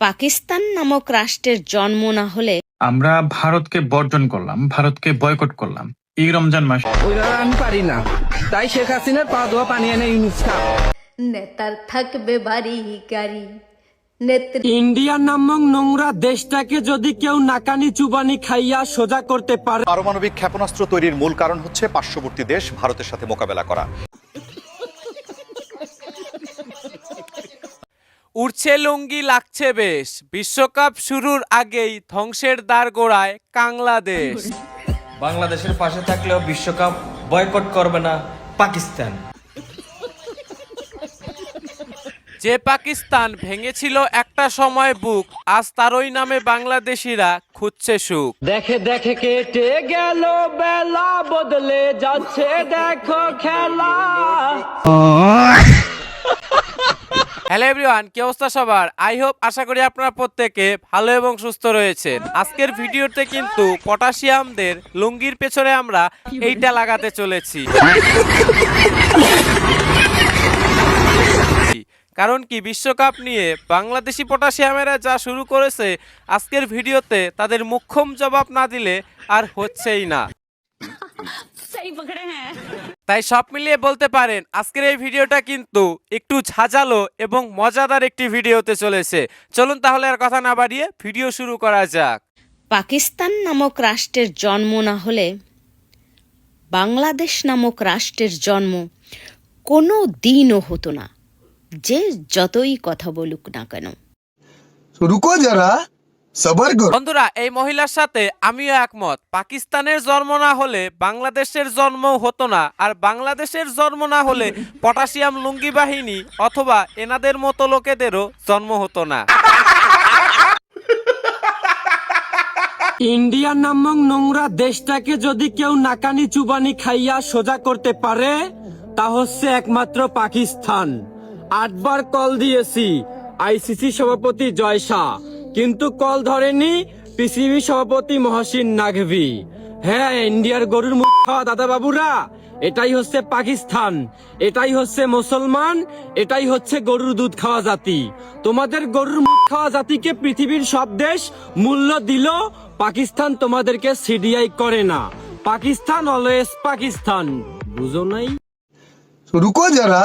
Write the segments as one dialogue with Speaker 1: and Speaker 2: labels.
Speaker 1: পাকিস্তান নামক রাষ্ট্রের জন্ম না হলে
Speaker 2: আমরা ভারতকে বর্জন করলাম, ভারতকে বয়কট করলাম এই রমজান মাস।
Speaker 3: আমি পারি না, তাই শেখ হাসিনার পা ধোয়া পানি এনে ইউনুস খা।
Speaker 4: নেতার থাকবে বাড়ি গাড়ি,
Speaker 3: ইন্ডিয়া নামক নোংরা দেশটাকে যদি কেউ নাকানি চুবানি খাইয়া সোজা করতে পারে।
Speaker 5: পারমাণবিক ক্ষেপণাস্ত্র তৈরির মূল কারণ হচ্ছে পার্শ্ববর্তী দেশ ভারতের সাথে মোকাবেলা করা।
Speaker 6: উড়ছে লুঙ্গি লাগছে বেশ, বিশ্বকাপ শুরুর আগেই ধ্বংসের দ্বার গোড়ায় বাংলাদেশ।
Speaker 7: বাংলাদেশের পাশে থাকলেও বিশ্বকাপ বয়কট করবে না পাকিস্তান।
Speaker 6: যে পাকিস্তান ভেঙেছিল একটা সময় বুক, আজ তারই নামে বাংলাদেশিরা খুঁজছে সুখ।
Speaker 3: দেখে দেখে কেটে গেল বেলা, বদলে যাচ্ছে দেখো খেলা।
Speaker 6: হ্যালো এভরিওয়ান, কি অবস্থা সবার? আই হোপ, আশা করি আপনারা প্রত্যেকে ভালো এবং সুস্থ রয়েছেন। আজকের ভিডিওতে কিন্তু পটাশিয়ামদের লুঙ্গির পেছনে আমরা এইটা লাগাতে চলেছি। কারণ কি, বিশ্বকাপ নিয়ে বাংলাদেশি পটাশিয়ামেরা যা শুরু করেছে, আজকের ভিডিওতে তাদের মুখ্যম জবাব না দিলে আর হচ্ছেই না। তাই সব মিলিয়ে বলতে পারেন আজকের এই ভিডিওটা কিন্তু একটু ঝাঁঝালো এবং মজাদার একটি ভিডিওতে চলেছে। চলুন তাহলে আর কথা না বাড়িয়ে ভিডিও শুরু করা যাক।
Speaker 1: পাকিস্তান নামক রাষ্ট্রের জন্ম না হলে বাংলাদেশ নামক রাষ্ট্রের জন্ম কোনো দিনও হতো না, যে যতই কথা বলুক না কেন।
Speaker 8: রুকো যারা, সবর করো।
Speaker 6: বন্ধুরা, এই মহিলার সাথে আমিও একমত। পাকিস্তানের জন্ম না হলে বাংলাদেশের জন্ম হতো না, আর বাংলাদেশের জন্ম না হলে পটাশিয়াম লুঙ্গি বাহিনী অথবা এনাদের মতো লোকেদেরও জন্ম হতো না।
Speaker 3: ইন্ডিয়া নামক নোংরা দেশটাকে যদি কেউ নাকানি চুবানি খাইয়া সোজা করতে পারে, তা হচ্ছে একমাত্র পাকিস্তান। 8 বার কল দিয়েছি আইসিসি সভাপতি জয় শাহ, কিন্তু কল ধরেনি পিসিবি সভাপতি মহসিন নাকভি। হ্যাঁ, ইন্ডিয়ার গরুর মুখ খাওয়া দাদা বাবুরা, এটাই হচ্ছে পাকিস্তান, এটাই হচ্ছে মুসলমান, এটাই হচ্ছে গরুর দুধ খাওয়া জাতি। তোমাদের গরুর মুখ খাওয়া জাতিকে পৃথিবীর সব দেশ মূল্য দিল, পাকিস্তান তোমাদেরকে সিডিআই করে না। পাকিস্তান অলওয়েজ পাকিস্তান, বুঝো নাই?
Speaker 8: রুকো যারা,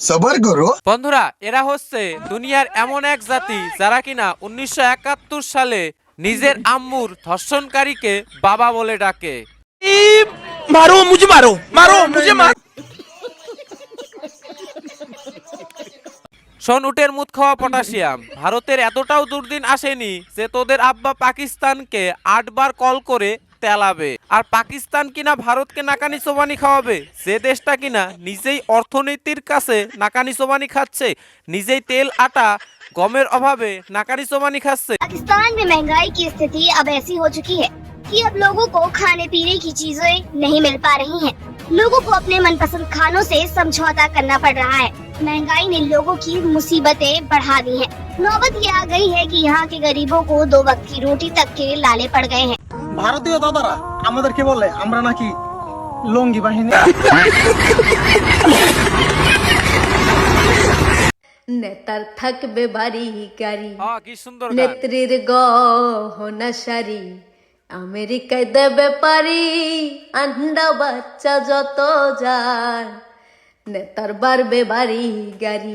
Speaker 8: সবর করো।
Speaker 6: বন্ধুরা, এরা হচ্ছে দুনিয়ার এমন এক জাতি যারা কিনা 1971 সালে নিজের আম্মুর ধর্ষণকারীকে বাবা বলে ডাকে।
Speaker 7: মারো মুঝে, মারো মারো মুঝে, মারো।
Speaker 6: শোন, উটের মুত খাওয়া পটাশিয়াম, ভারতের এতটাও দুর্দিন আসেনি যে তোদের আব্বা পাকিস্তানকে 8 বার কল করে তেলাবে। আর পাকিস্তান কিনা ভারতকে নাকানি চোবানি খাওয়াবে, যে দেশটা কিনা নিজেই অর্থনীতির কাছে নাকানি চোবানি খাচ্ছে, নিজেই তেল আটা গমের অভাবে নাকানি চোবানি খাচ্ছে।
Speaker 9: पाकिस्तान में महंगाई की स्थिति अब ऐसी हो चुकी है कि अब लोगों को खाने पीने की चीजें नहीं मिल पा रही हैं। लोगों को अपने मनपसंद खानों से समझौता करना पड़ रहा है। महंगाई ने लोगों की मुसीबतें बढ़ा दी हैं। नौबत ये आ गई है कि यहाँ के गरीबों को 2 वक्त की रोटी तक के लाले पड़ गए हैं।
Speaker 10: ভারতীয় দাদারা আমাদেরকে বলে আমরা নাকি লঙ্গি বাহিনী।
Speaker 4: নেতার থাকবে বাড়ি গাড়ি,
Speaker 6: কি সুন্দর গান।
Speaker 4: নেত্রীর গহনা শাড়ি, আমেরিকায় দেবে পারি, আন্ডা বাচ্চা যত যায়, নেতার বাড়বে বাড়ি গাড়ি।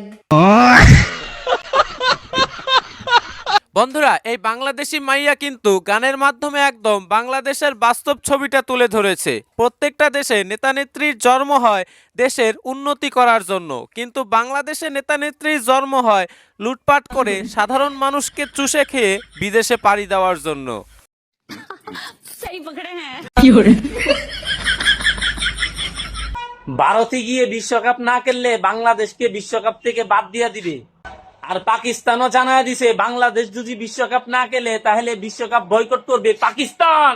Speaker 6: বন্ধুরা, এই বাংলাদেশি মাইয়া কিন্তু গানের মাধ্যমে একদম বাংলাদেশের বাস্তব ছবিটা তুলে ধরেছে। প্রত্যেকটা দেশে নেতা নেত্রীর জন্ম হয় দেশের উন্নতি করার জন্য, কিন্তু বাংলাদেশে নেতা নেত্রীর জন্ম হয় লুটপাট করে সাধারণ মানুষকে চুষে খেয়ে বিদেশে পাড়ি দেওয়ার জন্য।
Speaker 7: ভারতে গিয়ে বিশ্বকাপ না খেললে বাংলাদেশকে বিশ্বকাপ থেকে বাদ দিয়া দিবে। আর পাকিস্তানও জানায় দিছে বাংলাদেশ যদি বিশ্বকাপ না খেলে তাহলে বিশ্বকাপ বয়কট করবে পাকিস্তান।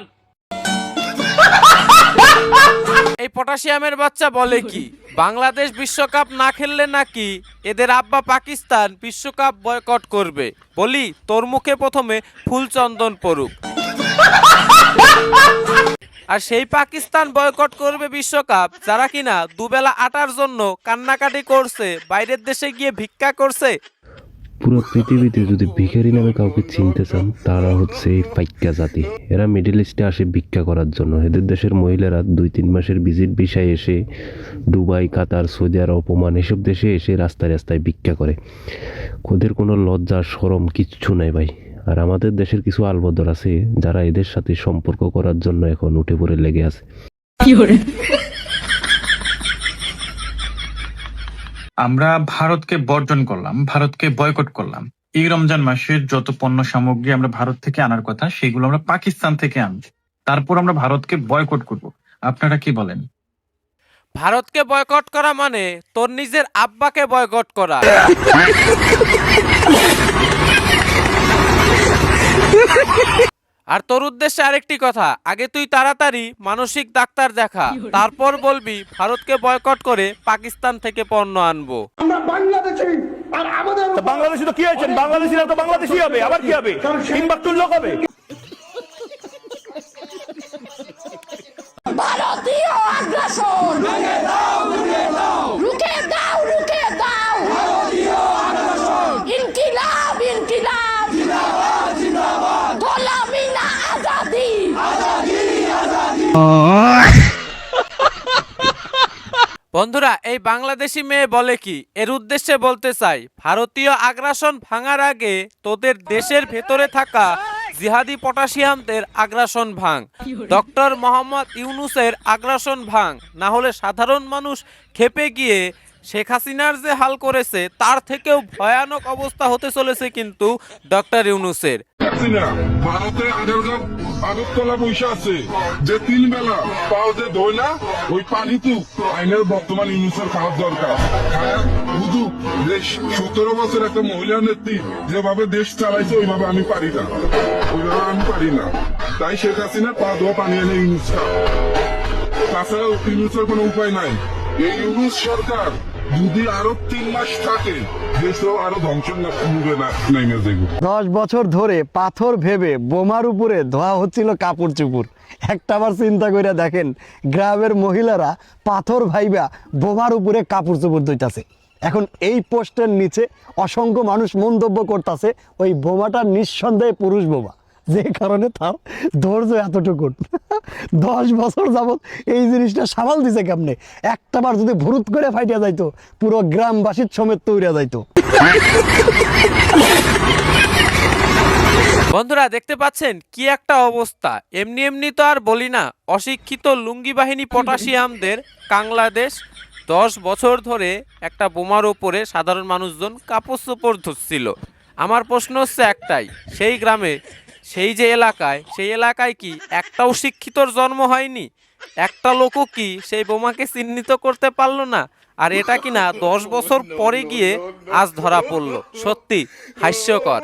Speaker 6: এই পটাশিয়ামের বাচ্চা বলে কি, বাংলাদেশ বিশ্বকাপ না খেললে নাকি এদের আব্বা পাকিস্তান বিশ্বকাপ বয়কট করবে। বলি, তোর মুখে প্রথমে ফুলচন্দন পড়ুক। আর সেই পাকিস্তান বয়কট করবে বিশ্বকাপ যারা কিনা দুবেলা আটার জন্য কান্নাকাটি করছে, বাইরের দেশে গিয়ে ভিক্ষা করছে।
Speaker 11: পুরো পৃথিবীতে যদি ভিখারি নামে কাউকে চিনতে চান তারা হচ্ছে এই ফাইক্কা জাতি। এরা মিডল ইস্টে আসে ভিক্ষা করার জন্য। এদের দেশের মহিলারা 2-3 মাসের ভিজিট ভিসায় এসে দুবাই, কাতার, সৌদি আরব, ওমান এসব দেশে এসে রাস্তায় রাস্তায় ভিক্ষা করে। ওদের কোনো লজ্জা শরম কিচ্ছু নাই ভাই। আর আমাদের দেশের কিছু আলবদর আছে যারা এদের সাথে সম্পর্ক করার জন্য এখন উঠে পড়ে লেগে আছে।
Speaker 2: আমরা ভারতকে বর্জন করলাম, ভারতকে বয়কট করলাম। এই রমজান মাসের যত পণ্য সামগ্রী আমরা ভারত থেকে আনার কথা সেগুলো আমরা পাকিস্তান থেকে আনবো, তারপর আমরা ভারতকে বয়কট করব। আপনারা কি বলেন?
Speaker 6: ভারতকে বয়কট করা মানে তোর নিজের আব্বাকে বয়কট করা। আর তোর উদ্দেশ্যে আরেকটি কথা, আগে তুই তাড়াতাড়ি মানসিক ডাক্তার দেখা, তারপর বলবি ভারতকে বয়কট করে পাকিস্তান থেকে পণ্য আনবো।
Speaker 10: বাংলাদেশি তো কি হয়েছে? বাংলাদেশিরা তো বাংলাদেশি হবে, আবার কি হবে? ইম্বাক্তুল লোক হবে।
Speaker 4: ভারতীয় আগ্রাসন রুখে দাও, রুখে দাও, রুখে দাও, রুখে দাও। ভারতীয় আগ্রাসন ইনকিলাব, ইনকিলাব, জিন্দাবাদ, জিন্দাবাদ। গোলামি না আজাদি, আজাদি, আজাদি।
Speaker 6: বন্ধুরা, এই বাংলাদেশি মেয়ে বলে কি, এর উদ্দেশ্যে বলতে চাই, ভারতীয় আগ্রাসন ভাঙার আগে তোদের দেশের ভেতরে থাকা জিহাদি পটাশিয়ামদের আগ্রাসন ভাঙ, ডক্টর মোহাম্মদ ইউনূসের আগ্রাসন ভাঙ, না হলে সাধারণ মানুষ খেপে গিয়ে শেখ হাসিনার যে হাল করেছে তার থেকেও ভয়ানক অবস্থা হতে চলেছে কিন্তু ডক্টর ইউনূসের।
Speaker 12: ভারতে আগরতলা পয়সা আছে যে 3 বেলা পাও যে ধোয় না, ওই পানি তো আইনের বর্তমান ইউনুসের খাওয়ার দরকার। বুঝু যে 17 বছর একটা মহিলা নেত্রী যেভাবে দেশ চালাইছে ওইভাবে আমি পারি না, ওইভাবে আমি পারি না। তাই শেখ হাসিনা পা ধোয়া পানি এনে ইউনুস খা। তাছাড়া ইউনুসের কোনো উপায় নাই। এই ইউনুস সরকার যদি আরো 3 মাস থাকে দেশও আরো ধ্বংস নেমে যাবে।
Speaker 10: 10 বছর ধরে পাথর ভেবে বোমার উপরে ধোয়া হচ্ছিল কাপড় চুপুর। একটাবার চিন্তা করে দেখেন, গ্রামের মহিলারা পাথর ভাইবা বোমার উপরে কাপড় চুপুর ধুইতাছে। এখন এই পোস্টের নিচে অসংখ্য মানুষ মন্তব্য করতেছে ওই বোমাটা নিঃসন্দেহে পুরুষ বোমা, যে কারণে তার ধৈর্য এতটুকু। 10 বছর যাবত এই জিনিসটা সামাল দিছে কেমনে? একটাবার যদি ভুরুত করে ফাইটিয়া যাইতো পুরো গ্রামবাসীর সমেত তৈরি যাইতো।
Speaker 6: বন্ধুরা, দেখতে পাচ্ছেন কি একটা অবস্থা। এমনি এমনি তো আর বলি না, অশিক্ষিত লুঙ্গি বাহিনী পটাশিয়ামদের বাংলাদেশ 10 বছর ধরে একটা বোমার ওপরে সাধারণ মানুষজন কাপড় চোপড় ধুচ্ছিল। আমার প্রশ্ন হচ্ছে একটাই, সেই গ্রামে, সেই যে এলাকায়, সেই এলাকায় কি একটাও শিক্ষিতর জন্ম হয়নি? একটা লোকও কি সেই বোমাকে চিহ্নিত করতে পারলো না? আর এটা কিনা 10 বছর পরে গিয়ে আজ ধরা পড়লো। সত্যি হাস্যকর।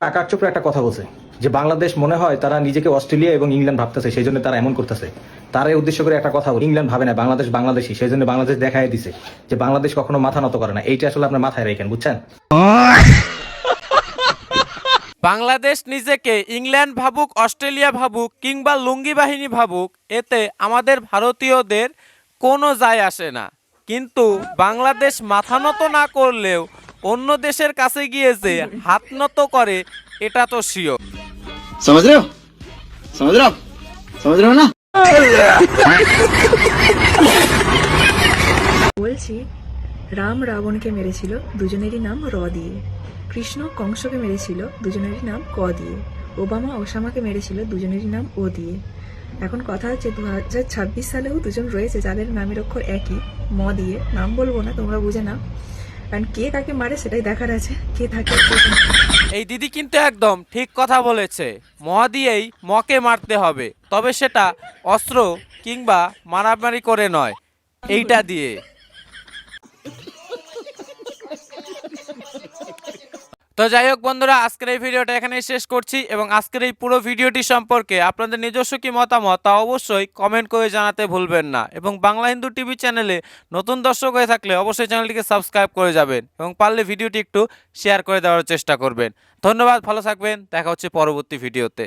Speaker 13: আকাশ চোপড়া একটা কথা বলছে যে বাংলাদেশ মনে হয় তারা নিজেকে অস্ট্রেলিয়া এবং ইংল্যান্ড ভাবতেছে, সেই জন্য তারা এমন করতেছে। তারা উদ্দেশ্য করে একটা কথা বলে, ইংল্যান্ড ভাবে না, বাংলাদেশ বাংলাদেশি, সেই জন্য বাংলাদেশ দেখাই দিছে যে বাংলাদেশ কখনো মাথা নত করে না। এইটা আসলে আপনার মাথায় রাখেন, বুঝছেন?
Speaker 6: বাংলাদেশ নিজেকে ইংল্যান্ড ভাবুক, অস্ট্রেলিয়া ভাবুক কিংবা লুঙ্গি বাহিনী ভাবুক, এতে আমাদের ভারতীয়দের কোনো যায় আসে না। কিন্তু বাংলাদেশ মাথা নত না করলেও অন্য দেশের কাছে গিয়ে যে হাত নত করে, এটা তো শিওর।
Speaker 10: समझ रहे हो? समझ रहे हो? समझ रहे हो ना?
Speaker 14: বলছি, রাম রাবণকে মেরেছিল, দুজনেরই নাম র দিয়ে। কৃষ্ণ কংসকে মেরেছিল, দুজনেরই নাম ক দিয়ে। ওবামা ওসামাকে মেরেছিল, দুজনেরই নাম ও দিয়ে। এখন কথা হচ্ছে 2026 সালেও দুজন রয়েছে যাদের নামের অক্ষর একই, ম দিয়ে। নাম বলবো না, তোমরা বুঝে নাও। কারণ কে কাকে মারে সেটাই দেখার আছে, কে থাকে।
Speaker 6: এই দিদি কিন্তু একদম ঠিক কথা বলেছে। ম দিয়েই মকে মারতে হবে, তবে সেটা অস্ত্র কিংবা মারামারি করে নয়, এইটা দিয়ে। তো যাই হোক বন্ধুরা, আজকের এই ভিডিওটা এখানেই শেষ করছি এবং আজকের এই পুরো ভিডিওটি সম্পর্কে আপনাদের নিজস্ব কি মতামত তা অবশ্যই কমেন্ট করে জানাতে ভুলবেন না। এবং বাংলা হিন্দু টিভি চ্যানেলে নতুন দর্শক হয়ে থাকলে অবশ্যই চ্যানেলটিকে সাবস্ক্রাইব করে যাবেন এবং পারলে ভিডিওটি একটু শেয়ার করে দেওয়ার চেষ্টা করবেন। ধন্যবাদ, ভালো থাকবেন, দেখা হচ্ছে পরবর্তী ভিডিওতে।